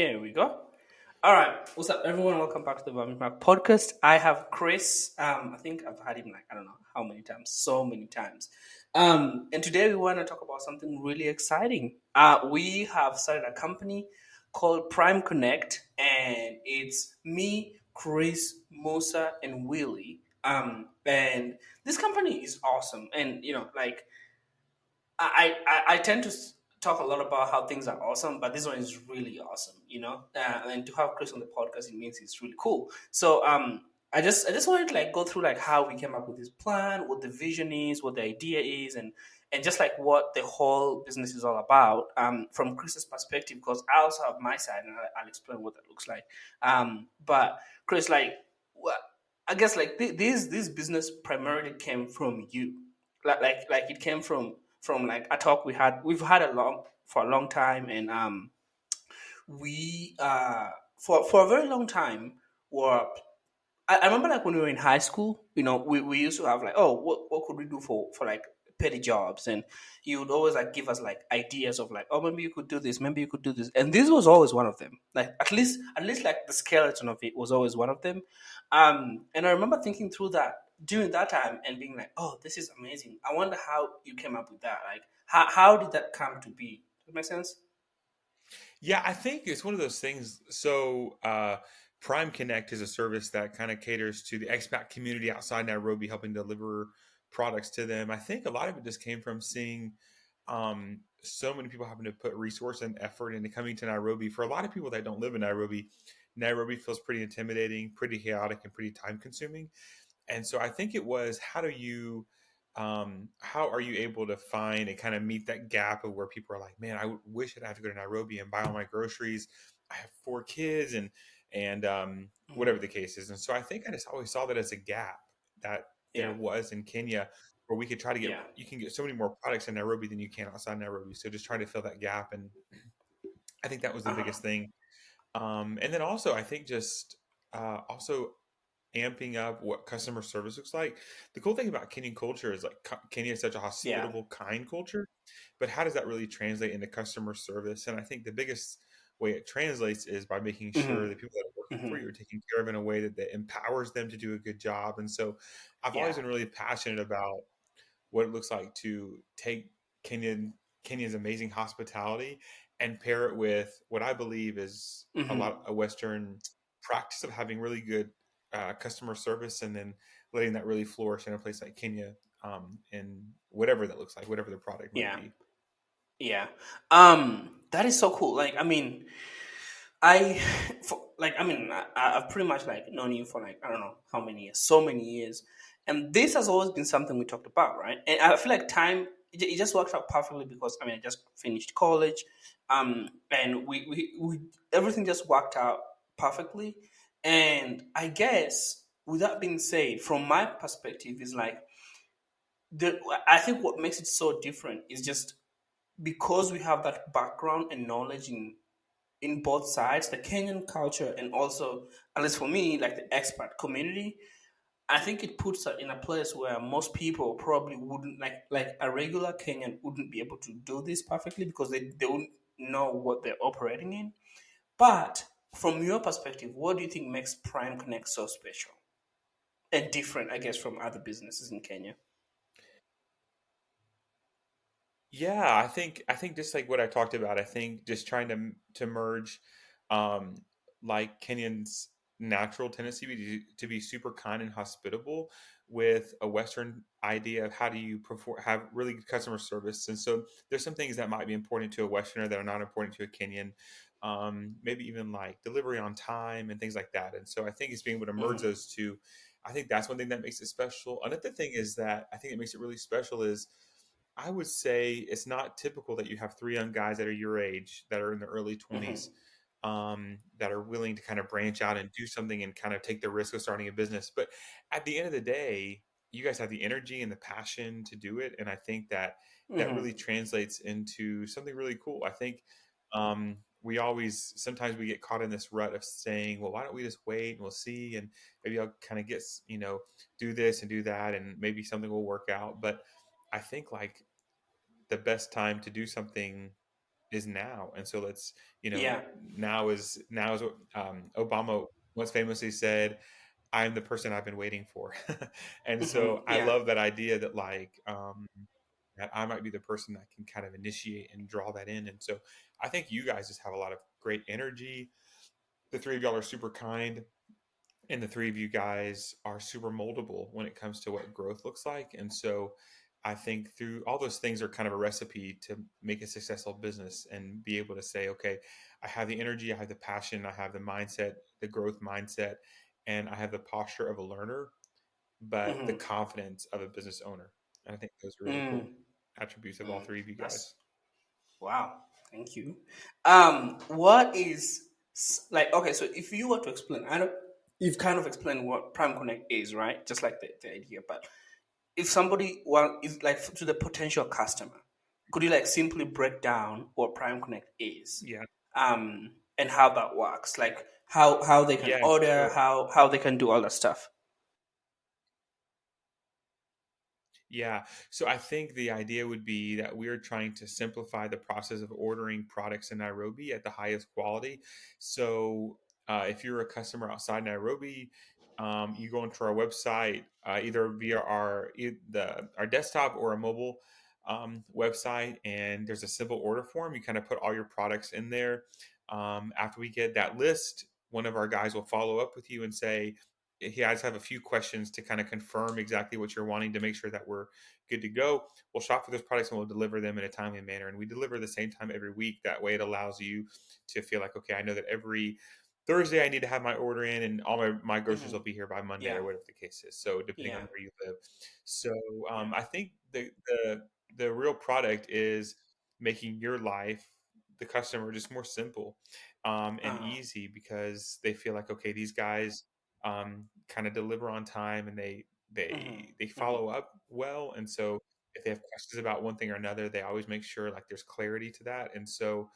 Here we go. All right. What's up, everyone? Welcome back to the Vomit Mark podcast. I have Chris. I think I've had him like, I don't know how many times, so many times. And today we want to talk about something really exciting. We have started a company called Prime Connect, and it's me, Chris, Musa, and Willie. And this company is awesome. And, like, I tend to talk a lot about how things are awesome, but this one is really awesome, and to have Chris on the podcast, it means it's really cool. So I just wanted to like go through like how we came up with this plan, what the vision is, what the idea is, and just like what the whole business is all about from Chris's perspective, because I also have my side, and I'll explain what that looks like. But Chris, like, what I guess like this business primarily came from you, like it came from like a talk we've had a long for a long time, and we for a very long time were I remember like when we were in high school, we used to have like, oh, what could we do for like petty jobs, and you would always like give us like ideas of like, oh, maybe you could do this, maybe you could do this, and this was always one of them. Like at least like the skeleton of it was always one of them. And I remember thinking through that during that time and being like, oh, this is amazing. I wonder how you came up with that. Like, how did that come to be? Does that make sense? Yeah, I think it's one of those things. So, Prime Connect is a service that kind of caters to the expat community outside Nairobi, helping deliver products to them. I think a lot of it just came from seeing so many people having to put resource and effort into coming to Nairobi. For a lot of people that don't live in Nairobi, Nairobi feels pretty intimidating, pretty chaotic, and pretty time consuming. And so I think it was, how are you able to find and kind of meet that gap of where people are like, man, wish I'd have to go to Nairobi and buy all my groceries. I have four kids and Hmm. whatever the case is. And so I think I just always saw that as a gap that there Yeah, was in Kenya, where we could try to get, yeah, you can get so many more products in Nairobi than you can outside Nairobi. So just trying to fill that gap. And I think that was the uh-huh. biggest thing. And then also, I think just also amping up what customer service looks like. The cool thing about Kenyan culture is like Kenya is such a Yeah. hospitable, kind culture, but how does that really translate into customer service? And I think the biggest way it translates is by making sure Hmm. the people that are working for Hmm. you are taken care of in a way that empowers them to do a good job. And so I've always Yeah. been really passionate about what it looks like to take Kenya's amazing hospitality and pair it with what I believe is Hmm. a Western practice of having really good customer service, and then letting that really flourish in a place like Kenya, and whatever that looks like, whatever the product might Yeah. be. Yeah. That is so cool. Like, I mean, I've pretty much like known you for like, I don't know how many years, so many years. And this has always been something we talked about, right? And I feel like time, it just worked out perfectly because, I mean, I just finished college. And we everything just worked out perfectly. And I guess with that being said, from my perspective, is like, I think what makes it so different is just because we have that background and knowledge in both sides, the Kenyan culture and also, at least for me, like the expat community. I think it puts us in a place where most people probably wouldn't like a regular Kenyan wouldn't be able to do this perfectly because they wouldn't know what they're operating in. But from your perspective, what do you think makes Prime Connect so special and different, I guess, from other businesses in Kenya? Yeah, I think just like what I talked about, I think just trying to merge, um, like Kenyans' natural tendency to be super kind and hospitable with a Western idea of how do you perform, have really good customer service. And so there's some things that might be important to a Westerner that are not important to a Kenyan. Maybe even like delivery on time and things like that. And so I think it's being able to merge Hmm. those two. I think that's one thing that makes it special. Another thing is that I think it makes it really special is, I would say it's not typical that you have three young guys that are your age that are in the early Hmm. 20s, that are willing to kind of branch out and do something and kind of take the risk of starting a business. But at the end of the day, you guys have the energy and the passion to do it. And I think that that Hmm. really translates into something really cool. I think we always, sometimes we get caught in this rut of saying, well, why don't we just wait and we'll see? And maybe I'll kind of do this and do that, and maybe something will work out. But I think like the best time to do something is now, and so let's, you know, Yeah. now is what Obama once famously said, I'm the person I've been waiting for. And so I Yeah. love that idea that that I might be the person that can kind of initiate and draw that in. And so I think you guys just have a lot of great energy. The three of y'all are super kind, and the three of you guys are super moldable when it comes to what growth looks like. And so I think through all those things are kind of a recipe to make a successful business and be able to say, okay, I have the energy, I have the passion, I have the mindset, the growth mindset, and I have the posture of a learner, but the Hmm. confidence of a business owner. And I think those are really cool Mm. attributes of all Mm. three of you That's guys. wow. Thank you. What is like? Okay, so if you were to explain, I know you've kind of explained what Prime Connect is, right? Just like the idea, but if somebody well is like to the potential customer, could you like simply break down what Prime Connect is, Yeah. and how that works, like how they can Yeah, order, sure. how they can do all that stuff? Yeah. So I think the idea would be that we're trying to simplify the process of ordering products in Nairobi at the highest quality. So if you're a customer outside Nairobi, you go into our website either via our desktop or a mobile website, and there's a simple order form. You kind of put all your products in there. After we get that list, one of our guys will follow up with you and say, he has have a few questions to kind of confirm exactly what you're wanting to make sure that we're good to go. We'll shop for those products and we'll deliver them in a timely manner. And we deliver the same time every week. That way it allows you to feel like, okay, I know that every Thursday I need to have my order in and all my groceries Hmm. will be here by Monday Yeah. or whatever the case is. So depending on Yeah. where you live. So Yeah. I think the real product is making your life, the customer, just more simple and Uh-huh. easy because they feel like, okay, these guys kind of deliver on time and Hmm. they Hmm. follow up well. And so if they have questions about one thing or another, they always make sure like there's clarity to that. And so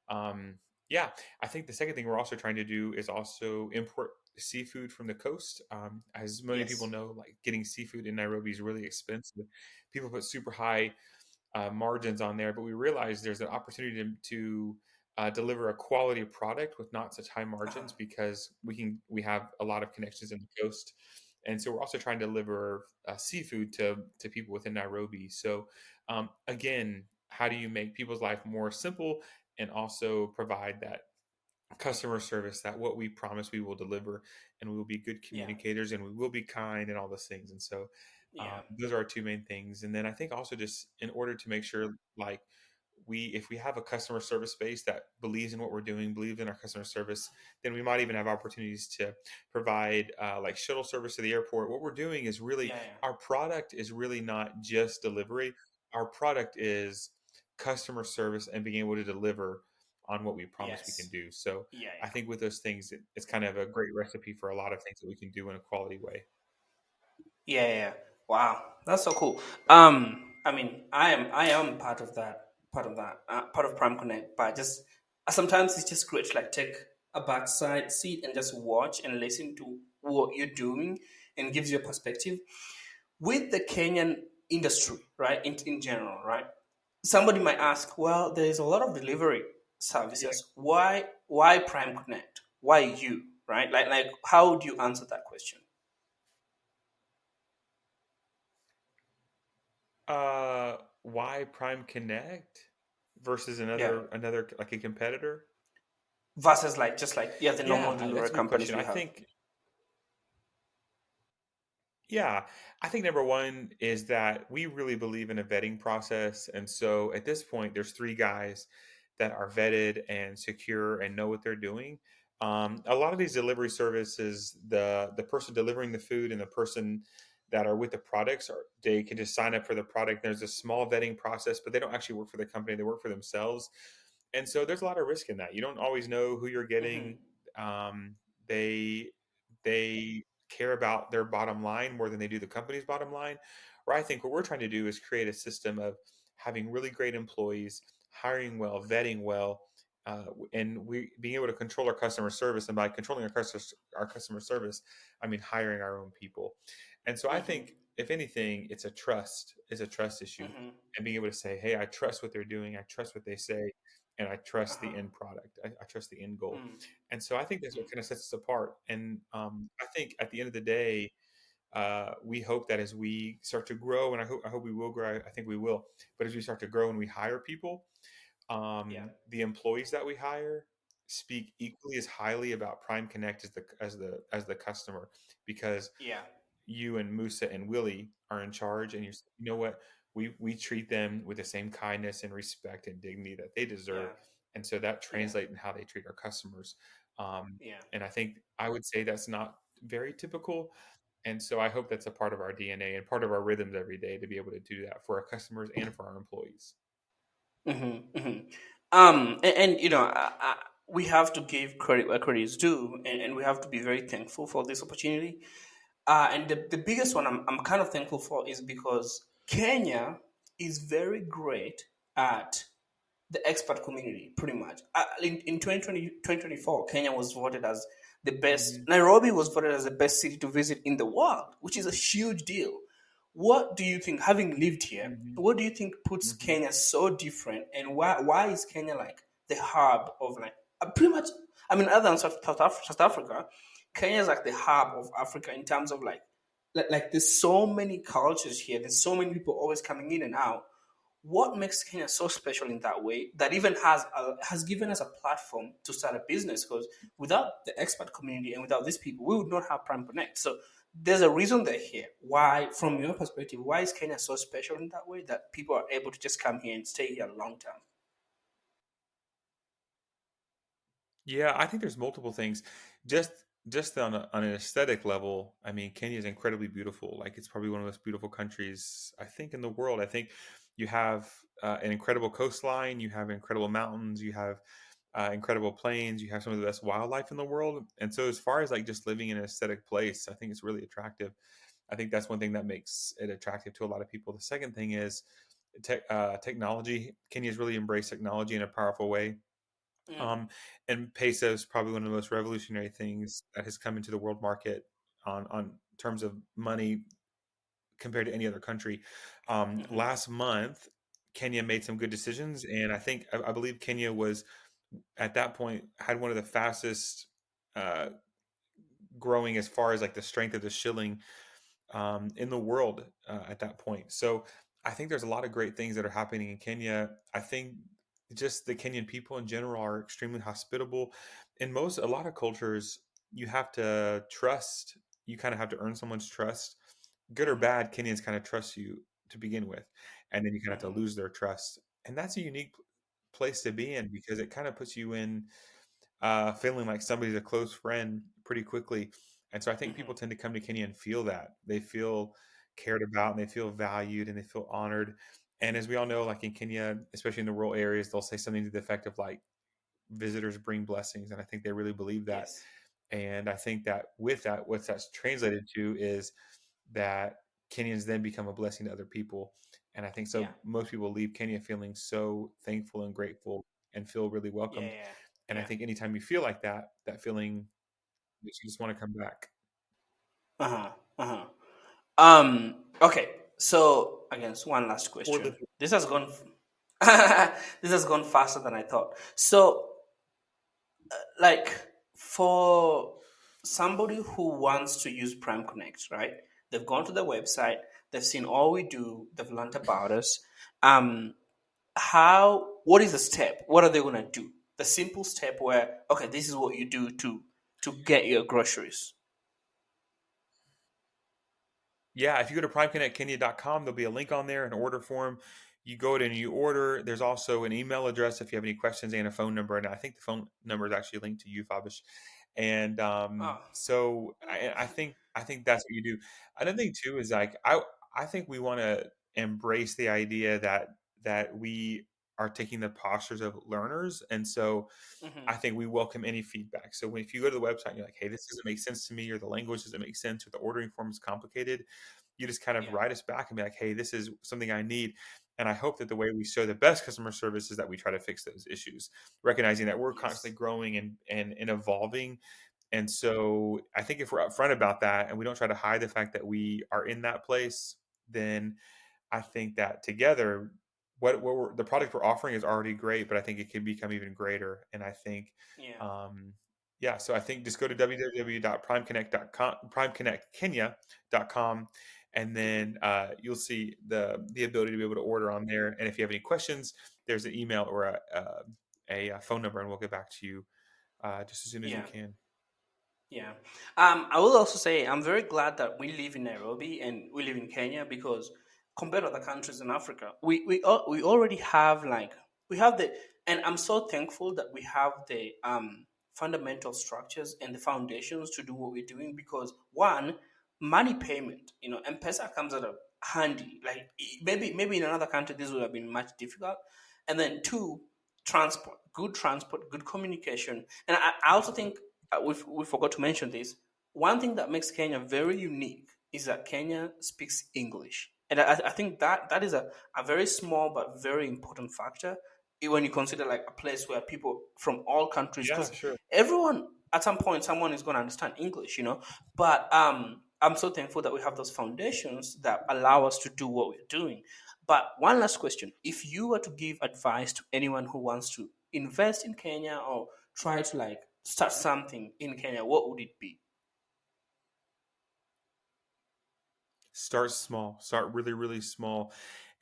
um, yeah, I think the second thing we're also trying to do is also import seafood from the coast. As many people Yes. know, like getting seafood in Nairobi is really expensive. People put super high margins on there, but we realize there's an opportunity to deliver a quality product with not such high Uh-huh. margins because we have a lot of connections in the coast, and so we're also trying to deliver seafood to people within Nairobi. So again, how do you make people's life more simple and also provide that customer service that what we promise we will deliver, and we will be good Yeah. communicators and we will be kind and all those things. And so Yeah. those are our two main things. And then I think also just in order to make sure like if we have a customer service base that believes in what we're doing, believes in our customer service, then we might even have opportunities to provide like shuttle service to the airport. What we're doing is really, Yeah. Yeah. our product is really not just delivery. Our product is customer service and being able to deliver on what we promise we can Yes. do. So Yeah. I Yeah. think with those things, it's kind of a great recipe for a lot of things that we can do in a quality way. Yeah, yeah, yeah. Wow, that's so cool. I mean, I am part of Prime Connect, but just sometimes it's just great to like take a backside seat and just watch and listen to what you're doing and gives you a perspective with the Kenyan industry, right? In general, right? Somebody might ask, well, there is a lot of delivery Yeah. services. Why Prime Connect? Why you? Right? Like how do you answer that question? Why Prime Connect versus Yeah. another like a competitor? Versus like just like yeah the normal Yeah, that's delivery a good companies question. we I have. think, yeah, I think number one is that we really believe in a vetting process. And so at this point, there's three guys that are vetted and secure and know what they're doing. A lot of these delivery services, the person delivering the food and the person that are with the products are they can just sign up for the product. There's a small vetting process, but they don't actually work for the company, they work for themselves. And so there's a lot of risk in that. You don't always know who you're Hmm. getting. They they care about their bottom line more than they do the company's bottom line. Where I think what we're trying to do is create a system of having really great employees, hiring well, vetting well, and we being able to control our customer service. And by controlling our customer service, I mean hiring our own people. And so I Hmm. think if anything, it's a trust issue, Hmm. and being able to say, hey, I trust what they're doing, I trust what they say, and I trust the Uh-huh. end product. I trust the end goal. Mm. And so I think that's what Mm. kind of sets us apart. And I think at the end of the day, we hope that as we start to grow, and I hope we will grow. I think we will. But as we start to grow and we hire people, Yeah. the employees that we hire speak equally as highly about Prime Connect as the customer, because Yeah. you and Musa and Willie are in charge, and you know what, we treat them with the same kindness and respect and dignity that they deserve, Yeah. and so that Yeah. translates in how they treat our customers. Yeah. And I think I would say that's not very typical, and so I hope that's a part of our DNA and part of our rhythms every day to be able to do that for our customers and for our employees. Mm-hmm. Mm-hmm. And you know, we have to give credit where credit is due, and we have to be very thankful for this opportunity. And the biggest one I'm kind of thankful for is because Kenya is very great at the expat community, pretty much. In 2024, Kenya was voted as the best, Hmm. Nairobi was voted as the best city to visit in the world, which is a huge deal. What do you think, having lived here, Hmm. what do you think puts Hmm. Kenya so different? And why is Kenya like the hub of like, pretty much, I mean, other than South Africa, Kenya is like the hub of Africa in terms of like there's so many cultures here, there's so many people always coming in and out. What makes Kenya so special in that way that even has given us a platform to start a business? Because without the expat community and without these people, we would not have Prime Connect. So there's a reason they're here. Why, from your perspective, why is Kenya so special in that way that people are able to just come here and stay here long term? Yeah, I think there's multiple things. Just just on an aesthetic level, I mean, Kenya is incredibly beautiful. Like it's probably one of the most beautiful countries I think in the world. I think you have an incredible coastline, you have incredible mountains, you have incredible plains, you have some of the best wildlife in the world. And so, as far as like just living in an aesthetic place, I think it's really attractive. I think that's one thing that makes it attractive to a lot of people. The second thing is technology. Kenya's really embraced technology in a powerful way, Mm, um, and peso is probably one of the most revolutionary things that has come into the world market on terms of money compared to any other country. mhm, Last month, Kenya made some good decisions, and I believe Kenya was at that point had one of the fastest uh, growing as far as like the strength of the shilling in the world at that point. So I think there's a lot of great things that are happening in Kenya. I think just the Kenyan people in general are extremely hospitable. In a lot of cultures, you have to trust. You kind of have to earn someone's trust. Good or mhm, bad, Kenyans kind of trust you to begin with, and then you kind of have to mhm. lose their trust. And that's a unique place to be in because it kind of puts you in feeling like somebody's a close friend pretty quickly. And so I think Mhm. people tend to come to Kenya and feel that. They feel cared about and they feel valued and they feel honored. And as we all know, like in Kenya, especially in the rural areas, they'll say something to the effect of like, visitors bring blessings. And I think they really believe that. Yes. And I think that with that, what that's translated to is that Kenyans then become a blessing to other people. And I think Yeah. so. Most people leave Kenya feeling so thankful and grateful and feel really Yeah. welcomed. Yeah. And I Yeah. think anytime you feel like that, that feeling makes you just want to come back. Uh huh. Uh huh. Okay. So again, so one last Or live. question. This has gone. This has gone faster than I thought. So, like, for somebody who wants to use Prime Connect, right? They've gone to the website. They've seen all we do. They've learned about us. Um, how? What is the step? What are they gonna do? The simple step where, okay, this is what you do to get your groceries. Yeah, if you go to primeconnectkenya.com, there'll be a link on there, an order form. You go in and you order. There's also an email address if you have any questions and a phone number. And I think the phone number is actually linked to you, Fabish. And Oh. so I think that's what you do. Another thing too is like I think we want to embrace the idea that we are taking the postures of learners, and so Mm-hmm. I think we welcome any feedback. So if you go to the website and you're like, hey, this doesn't make sense to me, or the language doesn't make sense, or the ordering form is complicated, you just kind of Yeah. write us back and be like, hey, this is something I need. And I hope that the way we show the best customer service is that we try to fix those issues, recognizing that we're constantly Yes. growing and evolving. And so I think if we're upfront about that and we don't try to hide the fact that we are in that place, then I think that together the product we're offering is already great, but I think it can become even greater. And I think, Yeah. um, yeah, so I think just go to www.primeconnect.com, primeconnectkenya.com, and then you'll see the ability to be able to order on there. And if you have any questions, there's an email or a phone number, and we'll get back to you just as soon as we Yeah. can. Yeah. I will also say I'm very glad that we live in Nairobi and we live in Kenya because compared to other countries in Africa, we already have like we have the and I'm so thankful that we have the fundamental structures and the foundations to do what we're doing because one, money payment, M-Pesa comes out of handy. Like maybe in another country this would have been much difficult. And then two, transport, good communication. And I also think we forgot to mention this. One thing that makes Kenya very unique is that Kenya speaks English. And I think that is a very small but very important factor when you consider like a place where people from all countries, Yeah, because sure. everyone at some point someone is going to understand English. But I'm so thankful that we have those foundations that allow us to do what we're doing. But one last question: if you were to give advice to anyone who wants to invest in Kenya or try to like start something in Kenya, what would it be? Start small, start really, really small.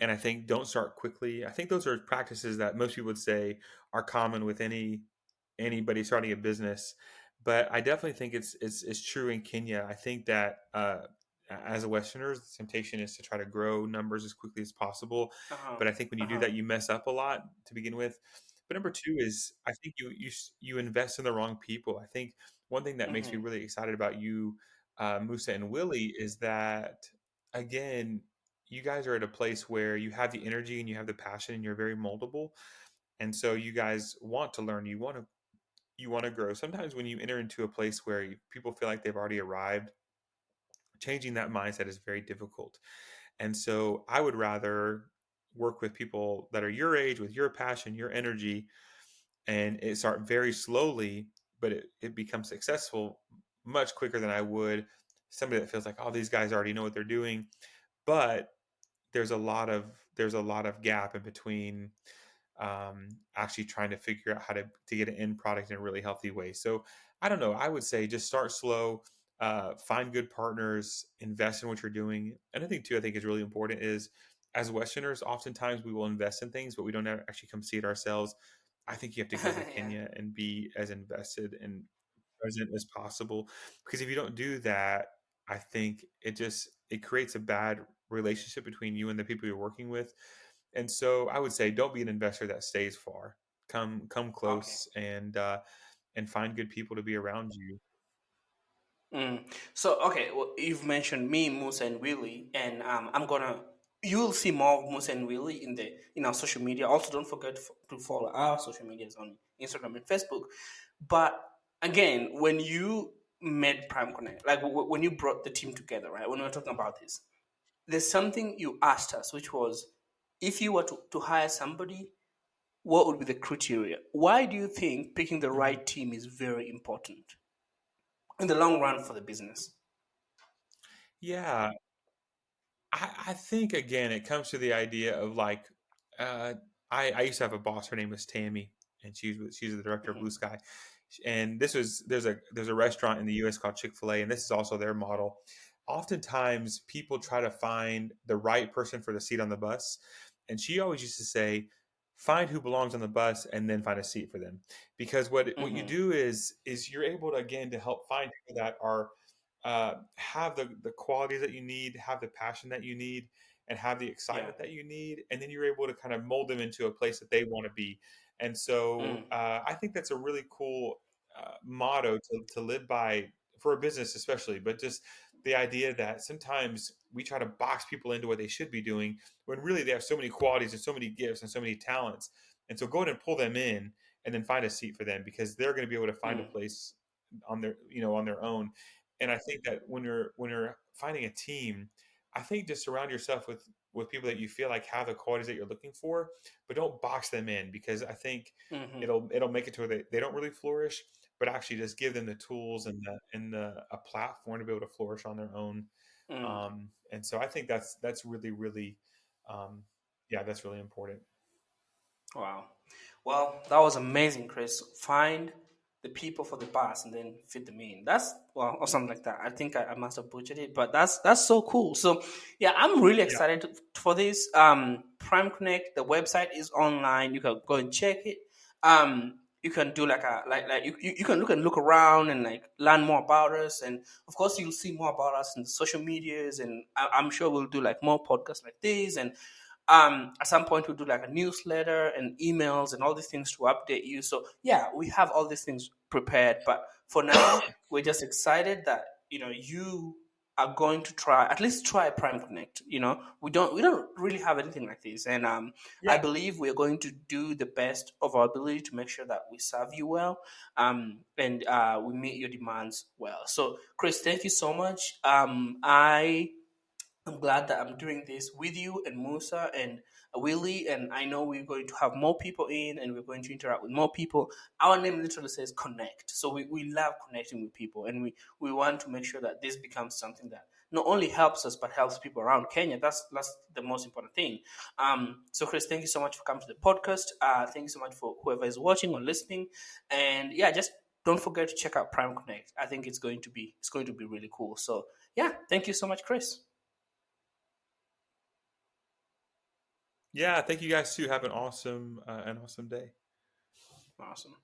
And I think don't start quickly. I think those are practices that most people would say are common with anybody starting a business. But I definitely think it's true in Kenya. I think that as a Westerner, the temptation is to try to grow numbers as quickly as possible. Uh huh. But I think when you Uh do huh. that, you mess up a lot to begin with. But number two is I think you invest in the wrong people. I think one thing that makes me Mm-hmm. really excited about you, Musa and Willie, is that again, you guys are at a place where you have the energy and you have the passion and you're very moldable. And so you guys want to learn, you want to grow. Sometimes when you enter into a place where people feel like they've already arrived, changing that mindset is very difficult. And so I would rather work with people that are your age with your passion, your energy, and it start very slowly, but it becomes successful much quicker than I would somebody that feels like, oh, these guys already know what they're doing. But there's a lot of gap in between actually trying to figure out how to get an end product in a really healthy way. So I don't know. I would say just start slow, find good partners, invest in what you're doing. Another thing too, I think is really important is as Westerners, oftentimes we will invest in things, but we don't ever actually come see it ourselves. I think you have to go to Yeah. Kenya and be as invested and present as possible because if you don't do that, I think it creates a bad relationship between you and the people you're working with. And so I would say don't be an investor that stays far. Come Okay. close and find good people to be around you. Mm. So okay, well, you've mentioned me, Musa, and Willie, and you'll see more of Musa and Willie in our social media. Also, don't forget to follow our social medias on Instagram and Facebook. But again, when you met Prime Connect, like when you brought the team together, right? When we were talking about this, there's something you asked us, which was, if you were to hire somebody, what would be the criteria? Why do you think picking the Mhm. right team is very important in the long run for the business? Yeah, I think again it comes to the idea of like uh, I used to have a boss. Her name was Tammy, and she's the director of Mhm. Blue Sky. And this was there's a restaurant in the U.S. called Chick-fil-A, and this is also their model. Oftentimes, people try to find the right person for the seat on the bus, and she always used to say, "Find who belongs on the bus, and then find a seat for them." Because what you Mhm. do is you're able to again to help find people that are have the qualities that you need, have the passion that you need, and have the Yeah. excitement that you need, and then you're able to kind of mold them into a place that they want to be. And so Mm. I think that's a really cool motto to live by for a business, especially. But just the idea that sometimes we try to box people into what they should be doing when really they have so many qualities and so many gifts and so many talents. And so go ahead and pull them in and then find a seat for them because they're going to be able to find a Mm. place on their own. And I think that when you're finding a team, I think just surround yourself with people that you feel like have the qualities that you're looking for, but don't box them in because I think Mhm. it'll make it to where they don't really flourish, but actually just give them the tools and a platform to be able to flourish on their own. Mm. And so I think that's really really um, Yeah, that's really important. Wow. Well, that was amazing, Chris. Find the people for the bus and then fit them in. That's well, or something like that. I think I must have butchered it, but that's so cool. So yeah, I'm really Yeah. excited for this. Prime Connect, the website is online. You can go and check it. You can do like a you can look around and like learn more about us, and of course you'll see more about us in the social medias, and I'm sure we'll do like more podcasts like this, and at some point we'll do like a newsletter and emails and all these things to update you. So yeah, we have all these things prepared, but for now we're just excited that you are going to try, at least try Prime Connect. We don't really have anything like this, and I Yeah. believe we're going to do the best of our ability to make sure that we serve you well, and we meet your demands well. So Chris, thank you so much. I'm glad that I'm doing this with you and Musa and Willie, and I know we're going to have more people in and we're going to interact with more people. Our name literally says connect. So we love connecting with people, and we want to make sure that this becomes something that not only helps us but helps people around Kenya. That's the most important thing. So Chris, thank you so much for coming to the podcast. Thank you so much for whoever is watching or listening. And yeah, just don't forget to check out Prime Connect. I think it's going to be really cool. So yeah, thank you so much, Chris. Yeah. Thank you guys too. Have an awesome day. Awesome.